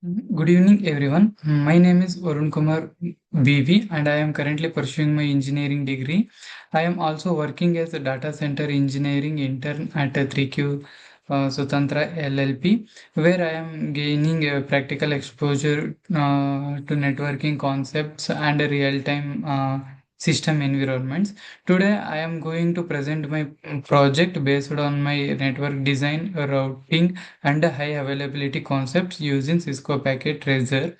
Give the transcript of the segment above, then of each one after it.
Good evening, everyone. My name is Varun Kumar BV, and I am currently pursuing my engineering degree. I am also working as a data center engineering intern at a 3Q Sutantra LLP, where I am gaining a practical exposure to networking concepts and real-time system environments. Today, I am going to present my project based on my network design, routing, and high availability concepts using Cisco Packet Tracer.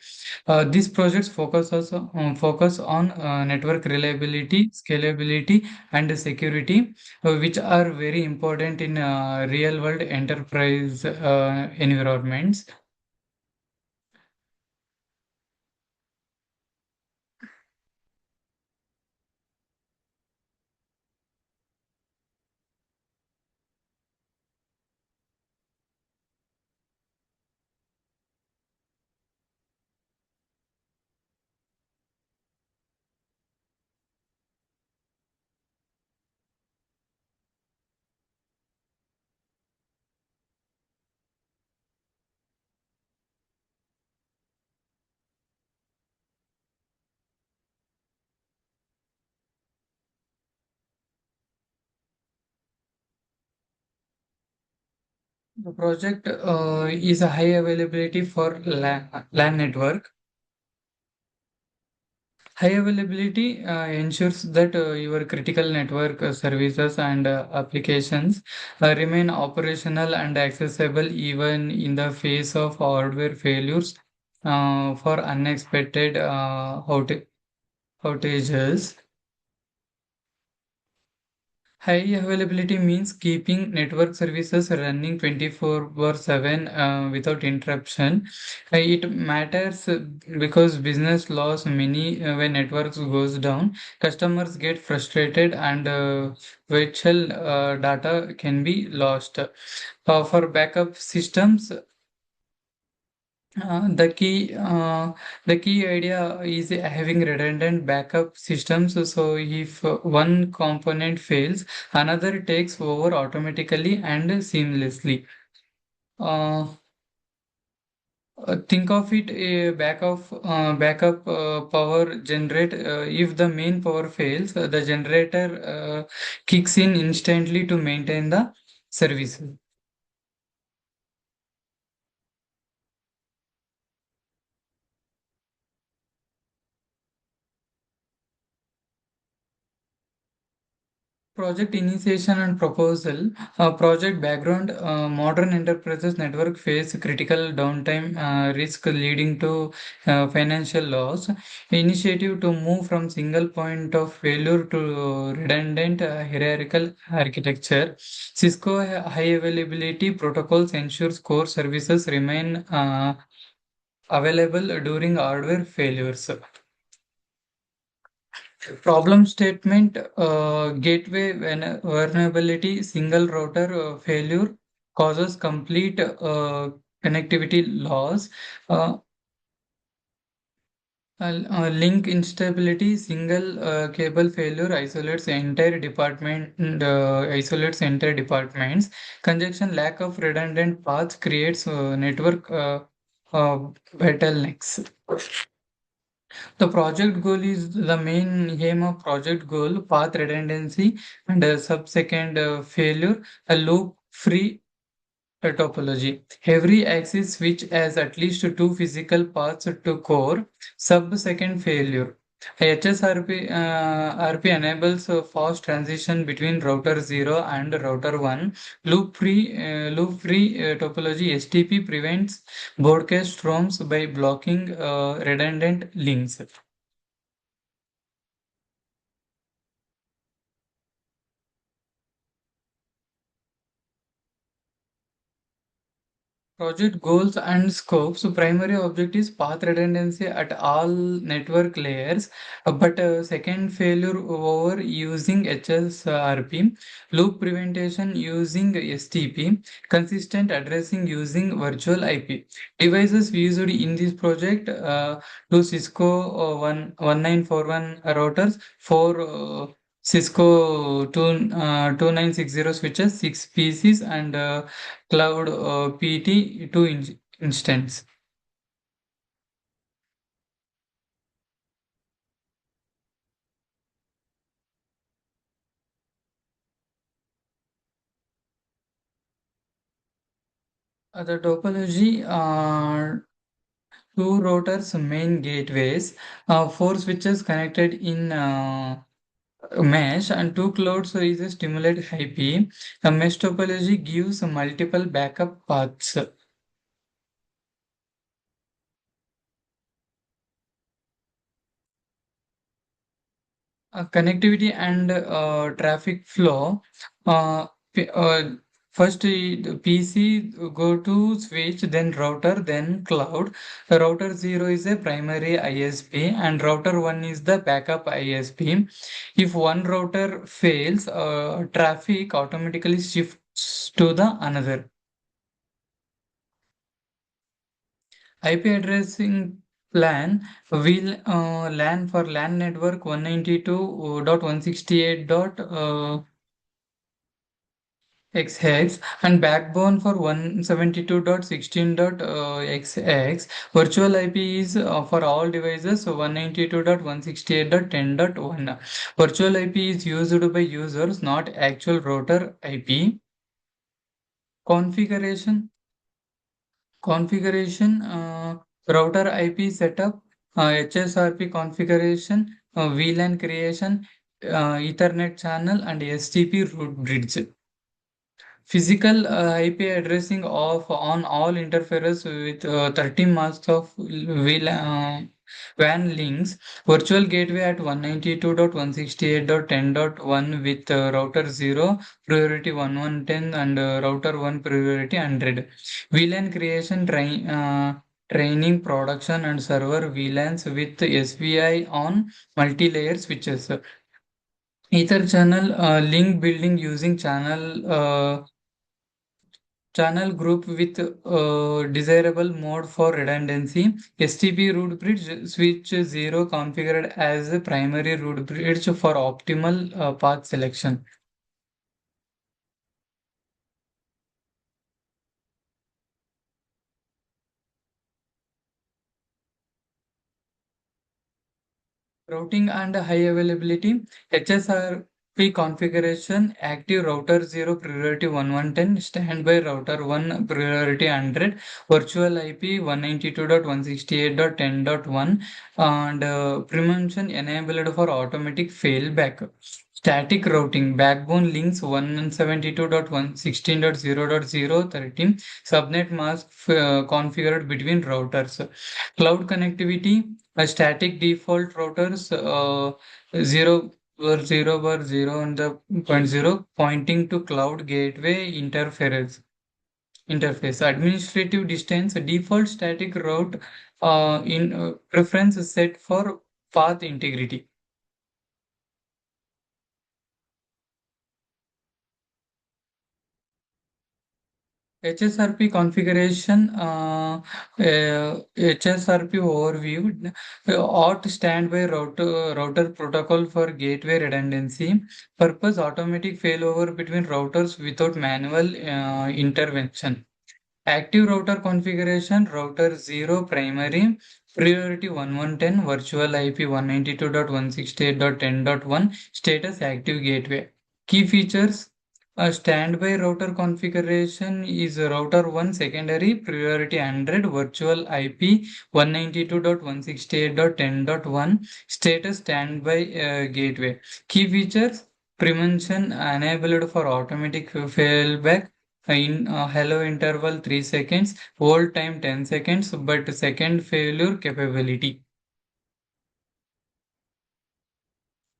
These projects focus on network reliability, scalability, and security, which are very important in real-world enterprise environments. The project is a high availability for LAN network. High availability ensures that your critical network services and applications remain operational and accessible even in the face of hardware failures for unexpected outages. High availability means keeping network services running 24/7 without interruption. It matters because business loss many when networks goes down. Customers get frustrated and virtual data can be lost. For backup systems, uh, the key uh, the key idea is having redundant backup systems. So if one component fails, another takes over automatically and seamlessly. Uh, think of it a backup power generate. If the main power fails, the generator kicks in instantly to maintain the service. Project initiation and proposal. Project background. Modern enterprises network face critical downtime risk leading to financial loss. Initiative to move from single point of failure to redundant hierarchical architecture. Cisco high availability protocols ensures core services remain available during hardware failures. Problem statement, gateway vulnerability, single router failure causes complete connectivity loss. Uh, Link instability, single cable failure isolates entire departments. Congestion, lack of redundant paths creates network uh, bottlenecks. The project goal is the main aim of project goal, path redundancy and sub-second failure, a loop-free topology. Every axis switch has at least two physical paths to core, sub-second failure. HSRP RP enables a fast transition between router 0 and router 1. Loop-free topology STP prevents broadcast roams by blocking redundant links. Project goals and scope. So primary objective is path redundancy at all network layers, but second failure over using HSRP, loop prevention using STP, consistent addressing using virtual IP. Devices used in this project two Cisco 1941 routers, four Cisco 2960 switches, six PCs, and cloud PT to instance. The topology are two routers, main gateways, four switches connected in mesh, and two clouds is a stimulate IP. A mesh topology gives multiple backup paths. Connectivity and traffic flow. Uh, p- uh, First, the PC go to switch, then router, then cloud. Router 0 is a primary ISP, and router 1 is the backup ISP. If one router fails, traffic automatically shifts to the another. IP addressing plan will LAN for LAN network 192.168.x hex and backbone for 172.16.xx. Virtual IP is for all devices, so 192.168.10.1. Virtual IP is used by users, not actual router IP. Configuration router IP setup, HSRP configuration, VLAN creation, Ethernet channel, and STP root bridge. Physical IP addressing of on all interferes with 30 masks of WAN links. Virtual gateway at 192.168.10.1 with router 0 priority 1110 and router 1 priority 100. VLAN creation training production and server VLANs with SVI on multi-layer switches. Ether channel link building using channel group with desirable mode for redundancy. STP root bridge switch 0 configured as a primary root bridge for optimal path selection. Routing and high availability. HSRP configuration active router 0 priority 1110 standby router 1 priority 100 virtual IP 192.168.10.1 and prevention enabled for automatic failback. Static routing backbone links 172.116.0.0 subnet mask configured between routers. Cloud connectivity a static default routers 0 and the point 0 pointing to cloud gateway interface. Administrative distance default static route in preference set for path integrity. HSRP configuration, HSRP overview, auth standby router protocol for gateway redundancy, purpose automatic failover between routers without manual intervention. Active router configuration, router 0 primary, priority 1110, virtual IP 192.168.10.1, status active gateway. Key features a standby router configuration is router 1 secondary priority 100 virtual IP 192.168.10.1 status standby gateway. Key features prevention enabled for automatic failback in hello interval 3 seconds, hold time 10 seconds, but second failure capability.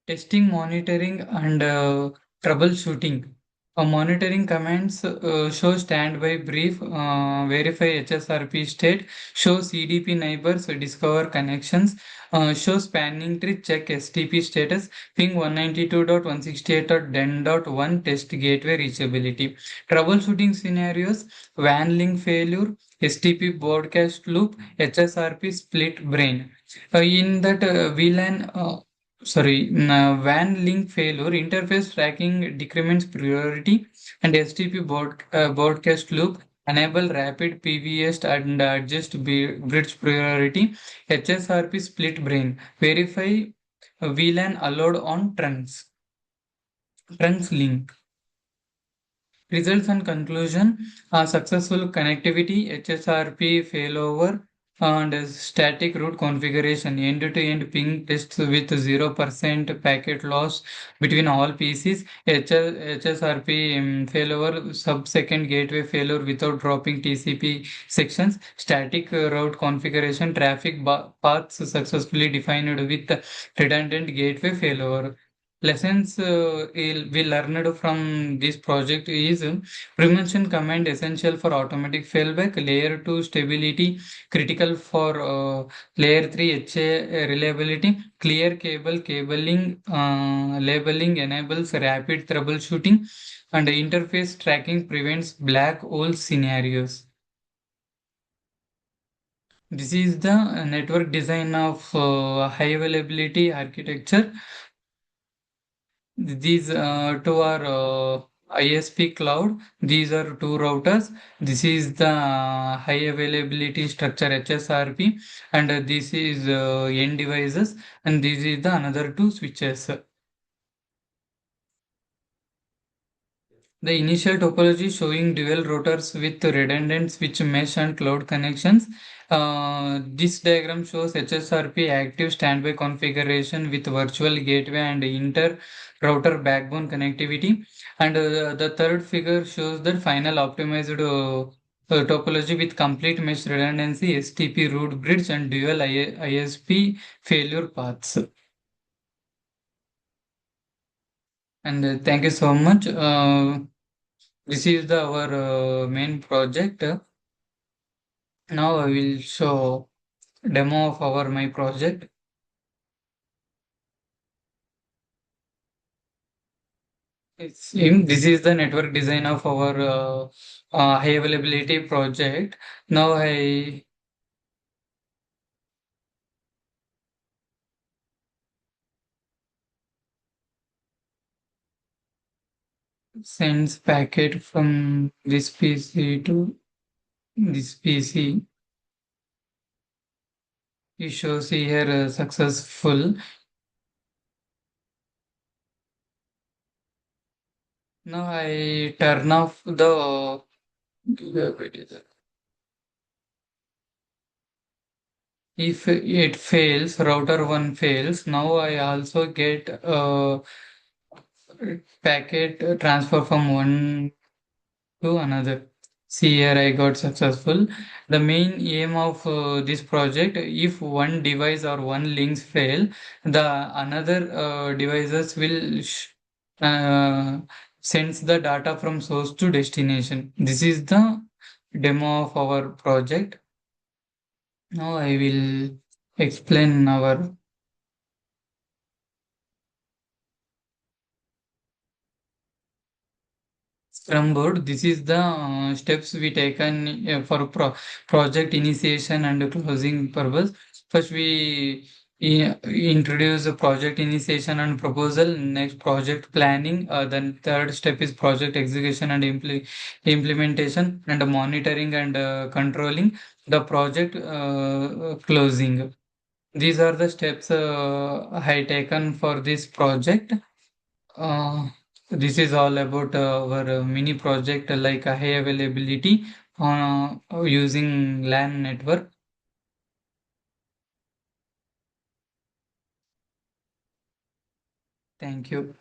Testing, monitoring, and troubleshooting. Monitoring commands show standby brief, verify HSRP state, show CDP neighbors, discover connections, show spanning tree, check STP status, ping 192.168.10.1 test gateway reachability. Troubleshooting scenarios, WAN link failure, STP broadcast loop, HSRP split brain. In that VLAN WAN link failure, interface tracking decrements priority, and STP broadcast loop enable rapid PVS and adjust bridge priority. HSRP split brain verify VLAN allowed on trunks link. Results and conclusion are successful connectivity, HSRP failover, and static root configuration, end-to-end ping tests with 0% packet loss between all PCs, HSRP failover, sub-second gateway failure without dropping TCP sections, static route configuration, traffic paths successfully defined with redundant gateway failover. Lessons we learned from this project is prevention command essential for automatic failback, layer 2 stability critical for layer 3 HA reliability, clear cabling labeling enables rapid troubleshooting, and interface tracking prevents black hole scenarios. This is the network design of high availability architecture. These two are ISP cloud. These are two routers. This is the high availability structure HSRP, and this is end devices, and this is the another two switches. The initial topology showing dual routers with redundant switch mesh and cloud connections. This diagram shows HSRP active standby configuration with virtual gateway and inter router backbone connectivity. And the third figure shows the final optimized topology with complete mesh redundancy, STP root bridge, and dual ISP failure paths. And thank you so much. This is our main project. Now I will show demo of our my project. This is the network design of our high availability project. Now I sends packet from this PC to this PC. It shows here successful. Now I turn off the if it fails, router 1 fails. Now I also get packet transfer from one to another. See here I got successful. The main aim of this project, if one device or one links fail, the another devices will uh, sends the data from source to destination. This is the demo of our project. Now I will explain our Scrum board. This is the steps we taken for project initiation and closing purpose. First, we introduce the project initiation and proposal. Next, project planning. Then third step is project execution and implementation, and monitoring and controlling the project closing. These are the steps I taken for this project. Uh, this is all about our mini project like high availability using LAN network. Thank you.